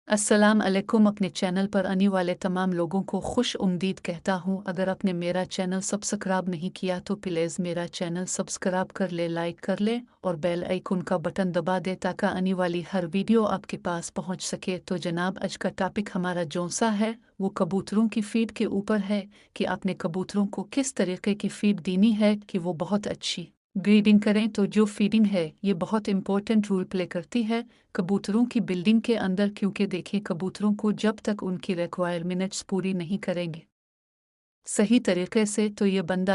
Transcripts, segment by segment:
अस्सलाम अलैकुम। अपने चैनल पर आने वाले तमाम लोगों को खुश उम्दीद कहता हूँ। अगर आपने मेरा चैनल सब्सक्राइब नहीं किया तो प्लीज़ मेरा चैनल सब्सक्राइब कर ले, लाइक कर ले और बेल आइकन का बटन दबा दे ताकि आने वाली हर वीडियो आपके पास पहुँच सके। तो जनाब, आज का टॉपिक हमारा जौनसा है वो कबूतरों की फ़ीड के ऊपर है कि आपने कबूतरों को किस तरीके की फ़ीड देनी है कि वो बहुत अच्छी ब्रीडिंग करें। तो जो फीडिंग है ये बहुत इंपॉर्टेंट रोल प्ले करती है कबूतरों की बिल्डिंग के अंदर, क्योंकि देखिए कबूतरों को जब तक उनकी रिक्वायरमेंट्स पूरी नहीं करेंगे सही तरीके से, तो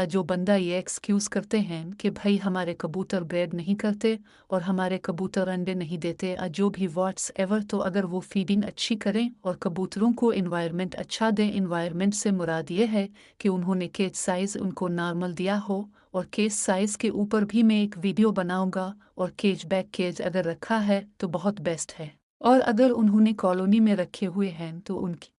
जो बंदा ये एक्सक्यूज़ करते हैं कि भाई हमारे कबूतर ब्रीड नहीं करते और हमारे कबूतर अंडे नहीं देते जो भी व्हाट्स एवर, तो अगर वो फीडिंग अच्छी करें और कबूतरों को इन्वायरमेंट अच्छा दें। इन्वायरमेंट से मुराद ये है कि उन्होंने केज साइज़ उनको नॉर्मल दिया हो, और केज साइज़ के ऊपर भी मैं एक वीडियो बनाऊंगा। और केज बैक केज अगर रखा है तो बहुत बेस्ट है, और अगर उन्होंने कॉलोनी में रखे हुए हैं तो उनकी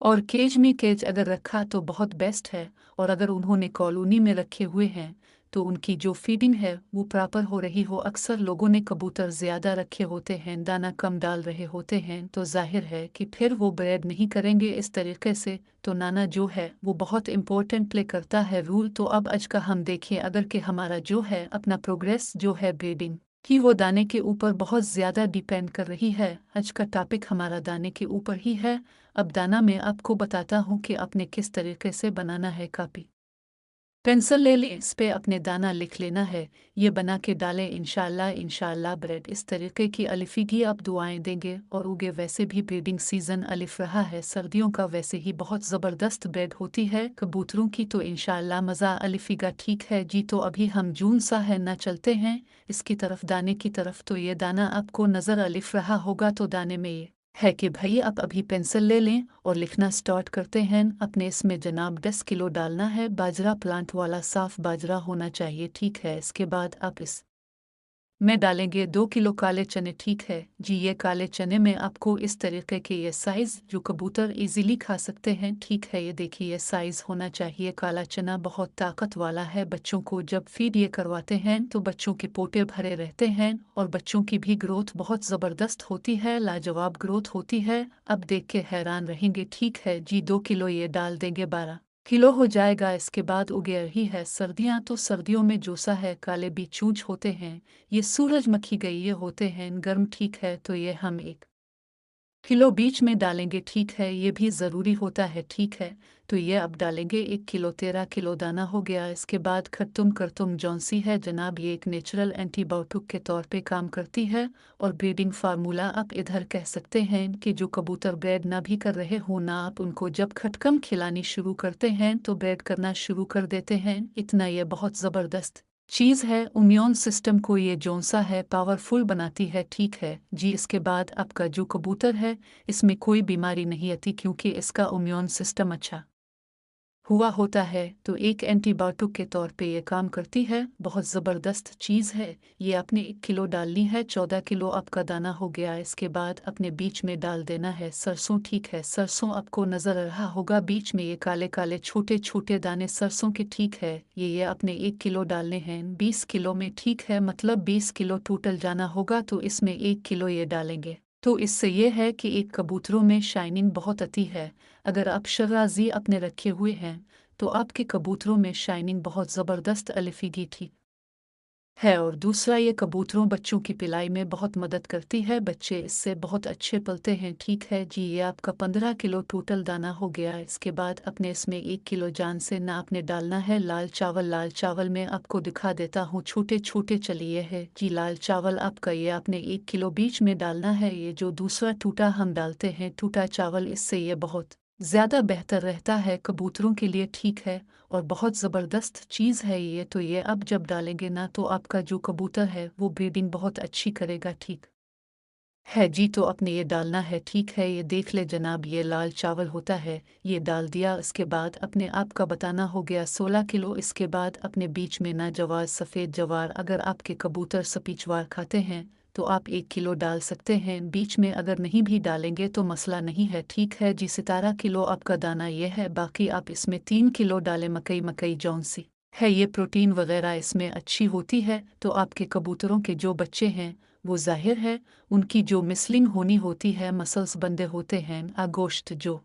और केज में केज अगर रखा तो बहुत बेस्ट है। और अगर उन्होंने कॉलोनी में रखे हुए हैं तो उनकी जो फीडिंग है वो प्रॉपर हो रही हो। अक्सर लोगों ने कबूतर ज़्यादा रखे होते हैं, दाना कम डाल रहे होते हैं, तो जाहिर है कि फिर वो ब्रीड नहीं करेंगे इस तरीके से। तो नाना जो है वो बहुत इंपॉर्टेंट प्ले करता है रूल। तो अब आज का हम देखें अगर कि हमारा जो है अपना प्रोग्रेस जो है ब्रीडिंग कि वो दाने के ऊपर बहुत ज़्यादा डिपेंड कर रही है। आज का टॉपिक हमारा दाने के ऊपर ही है। अब दाना मैं आपको बताता हूँ कि आपने किस तरीके से बनाना है। कॉपी पेंसिल ले लें, इस पे अपने दाना लिख लेना है, ये बना के डालें। इंशाल्लाह इंशाल्लाह ब्रेड इस तरीके की अलिफी की आप दुआएं देंगे और उगे। वैसे भी ब्रीडिंग सीज़न अलिफ रहा है सर्दियों का, वैसे ही बहुत ज़बरदस्त ब्रेड होती है कबूतरों की। तो इंशाल्लाह मज़ा अलिफी का ठीक है जी। तो अभी हम जून सा है ना, चलते हैं इसकी तरफ, दाने की तरफ। तो ये दाना आपको नज़र अलिफ रहा होगा, तो दाने में ये है कि भाई आप अभी पेंसिल ले लें और लिखना स्टार्ट करते हैं। अपने इसमें जनाब 10 किलो डालना है बाजरा, प्लांट वाला साफ बाजरा होना चाहिए, ठीक है। इसके बाद आप इस में डालेंगे 2 किलो काले चने, ठीक है जी। ये काले चने में आपको इस तरीके के ये साइज़ जो कबूतर इजीली खा सकते हैं, ठीक है। ये देखिए ये साइज़ होना चाहिए। काला चना बहुत ताकत वाला है, बच्चों को जब फीड ये करवाते हैं तो बच्चों के पोटे भरे रहते हैं और बच्चों की भी ग्रोथ बहुत ज़बरदस्त होती है, लाजवाब ग्रोथ होती है। अब देख के हैरान रहेंगे, ठीक है जी। 2 किलो ये डाल देंगे, 12 किलो हो जाएगा। इसके बाद उगे रही है सर्दियाँ, तो सर्दियों में जोसा है काले भी चूंच होते हैं, ये सूरजमुखी गई ये होते हैं गर्म, ठीक है। तो ये हम 1 किलो बीच में डालेंगे, ठीक है, ये भी ज़रूरी होता है, ठीक है। तो ये अब डालेंगे 1 किलो, 13 किलो दाना हो गया। इसके बाद खरतुम करतुम जौनसी है जनाब, ये एक नेचुरल एंटीबायोटिक के तौर पे काम करती है और ब्रीडिंग फार्मूला आप इधर कह सकते हैं कि जो कबूतर ब्रीड ना भी कर रहे हो ना, आप उनको जब खटकम खिलानी शुरू करते हैं तो ब्रीड करना शुरू कर देते हैं। इतना ये बहुत ज़बरदस्त चीज़ है, इम्यून सिस्टम को ये जोनसा है पावरफुल बनाती है, ठीक है जी। इसके बाद आपका जो कबूतर है इसमें कोई बीमारी नहीं आती क्योंकि इसका इम्यून सिस्टम अच्छा हुआ होता है। तो एक एंटीबायोटिक के तौर पे ये काम करती है, बहुत ज़बरदस्त चीज़ है। ये आपने 1 किलो डालनी है, 14 किलो आपका दाना हो गया। इसके बाद अपने बीच में डाल देना है सरसों, ठीक है। सरसों आपको नज़र आ रहा होगा बीच में ये काले काले छोटे छोटे दाने सरसों के, ठीक है। ये अपने 1 किलो डालने हैं 20 किलो में, ठीक है। मतलब 20 किलो टोटल जाना होगा, तो इसमें 1 किलो ये डालेंगे। तो इससे ये है कि एक कबूतरों में शाइनिंग बहुत आती है। अगर आप शराजी अपने रखे हुए हैं तो आपके कबूतरों में शाइनिंग बहुत ज़बरदस्त अलिफिगी थी है। और दूसरा, ये कबूतरों बच्चों की पिलाई में बहुत मदद करती है, बच्चे इससे बहुत अच्छे पलते हैं, ठीक है जी। ये आपका 15 किलो टोटल दाना हो गया। इसके बाद अपने इसमें 1 किलो जान से ना आपने डालना है लाल चावल। लाल चावल में आपको दिखा देता हूँ, छोटे छोटे चलिए है जी लाल चावल आपका, ये आपने 1 किलो बीच में डालना है। ये जो दूसरा टूटा हम डालते हैं टूटा चावल, इससे ये बहुत ज़्यादा बेहतर रहता है कबूतरों के लिए, ठीक है। और बहुत ज़बरदस्त चीज़ है ये। तो ये अब जब डालेंगे ना तो आपका जो कबूतर है वो ब्रीडिंग बहुत अच्छी करेगा, ठीक है जी। तो अपने ये डालना है, ठीक है। ये देख ले जनाब, ये लाल चावल होता है, ये डाल दिया। इसके बाद अपने आप का बताना हो गया 16 किलो। इसके बाद अपने बीच में ना जवार, सफ़ेद जवार, अगर आपके कबूतर सपीचवार खाते हैं तो आप 1 किलो डाल सकते हैं बीच में, अगर नहीं भी डालेंगे तो मसला नहीं है, ठीक है जी। 17 किलो आपका दाना ये है, बाकी आप इसमें 3 किलो डालें मकई। मकई जौन सी है, ये प्रोटीन वगैरह इसमें अच्छी होती है, तो आपके कबूतरों के जो बच्चे हैं वो ज़ाहिर है उनकी जो मिसलिंग होनी होती है, मसल्स बंदे होते हैं, गोश्त जो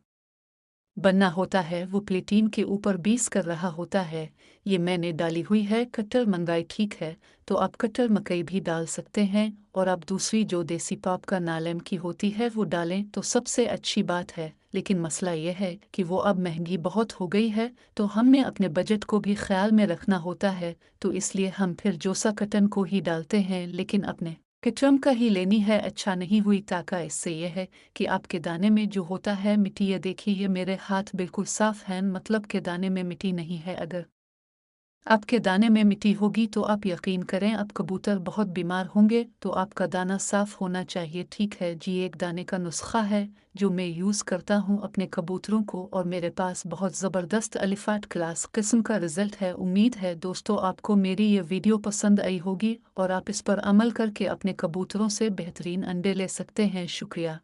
बनना होता है वो प्लेटीन के ऊपर बीस कर रहा होता है। ये मैंने डाली हुई है कट्टर मंगाई, ठीक है, तो आप कट्टर मकई भी डाल सकते हैं और आप दूसरी जो देसी पाप का नालेम की होती है वो डालें तो सबसे अच्छी बात है। लेकिन मसला ये है कि वो अब महंगी बहुत हो गई है, तो हमने अपने बजट को भी ख्याल में रखना होता है, तो इसलिए हम फिर जोसा कटन को ही डालते हैं, लेकिन अपने किचम का ही लेनी है। अच्छा नहीं हुई ताका इससे यह है कि आपके दाने में जो होता है मिट्टी, ये देखिए ये मेरे हाथ बिल्कुल साफ हैं, मतलब के दाने में मिट्टी नहीं है। अगर आपके दाने में मिट्टी होगी तो आप यकीन करें अब कबूतर बहुत बीमार होंगे, तो आपका दाना साफ होना चाहिए, ठीक है जी। एक दाने का नुस्खा है जो मैं यूज़ करता हूँ अपने कबूतरों को, और मेरे पास बहुत ज़बरदस्त अलिफाट क्लास किस्म का रिज़ल्ट है। उम्मीद है दोस्तों आपको मेरी ये वीडियो पसंद आई होगी और आप इस पर अमल करके अपने कबूतरों से बेहतरीन अंडे ले सकते हैं। शुक्रिया।